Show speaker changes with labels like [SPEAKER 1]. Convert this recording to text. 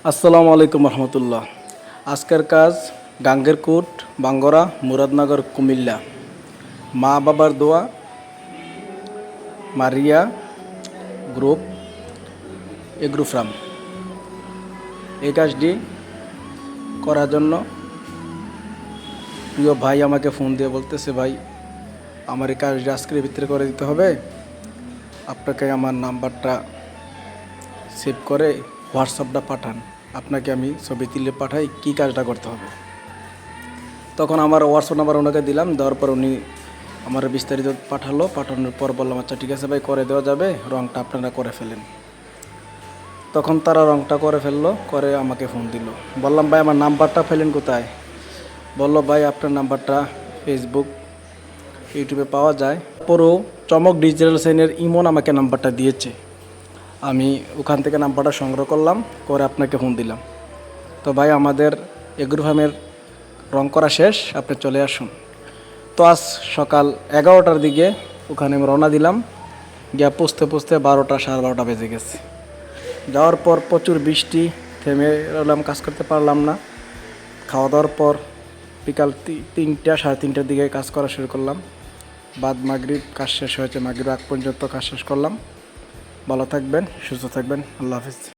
[SPEAKER 1] আসসালামু আলাইকুম রহমতুল্লাহ। আজকের কাজ গাঙ্গেরকোট, বাঙ্গরা, মুরাদনগর, কুমিল্লা। মা বাবার দোয়া, মারিয়া গ্রুপ, এগ্রো ফার্ম। এই কাজটি করার জন্য প্রিয় ভাই আমাকে ফোন দিয়ে বলতেছে, ভাই আমার এই কাজটি আজকের ভিতরে করে দিতে হবে, আপনাকে আমার নাম্বারটা সেভ করে হোয়াটসঅ্যাপটা পাঠান, আপনাকে আমি ছবি তুলে পাঠাই, কী কাজটা করতে হবে। তখন আমার হোয়াটসঅ্যাপ নাম্বার ওনাকে দিলাম, দেওয়ার পর উনি আমার বিস্তারিত পাঠালো। পাঠানোর পর বললাম, আচ্ছা ঠিক আছে ভাই, করে দেওয়া যাবে, রঙটা আপনারা করে ফেলেন। তখন তারা রঙটা করে ফেললো, করে আমাকে ফোন দিল। বললাম, ভাই আমার নাম্বারটা ফেলেন কোথায়? বললো, ভাই আপনার নাম্বারটা ফেসবুক, ইউটিউবে পাওয়া যায়। পুরো চমক ডিজিটাল সাইনের ইমন আমাকে নাম্বারটা দিয়েছে। আমি ওখান থেকে নাম্বারটা সংগ্রহ করলাম, করে আপনাকে ফোন দিলাম। তো ভাই আমাদের এগ্রো ফার্মের রং করা শেষ, আপনি চলে আসুন। তো আজ সকাল 11টার দিকে ওখানে আমি রওনা দিলাম। গিয়ে পুষতে 12টা, সাড়ে 12টা বেজে গেছে। যাওয়ার পর প্রচুর বৃষ্টি, থেমে রইলাম, কাজ করতে পারলাম না। খাওয়া দাওয়ার পর বিকাল 3টা, সাড়ে 3টার দিকে কাজ করা শুরু করলাম। বাদ মাগরিব কাজ শেষ হয়েছে, মাগরিব আগ পর্যন্ত কাজ শেষ করলাম। ভালো থাকবেন, সুস্থ থাকবেন, আল্লাহ হাফিজ।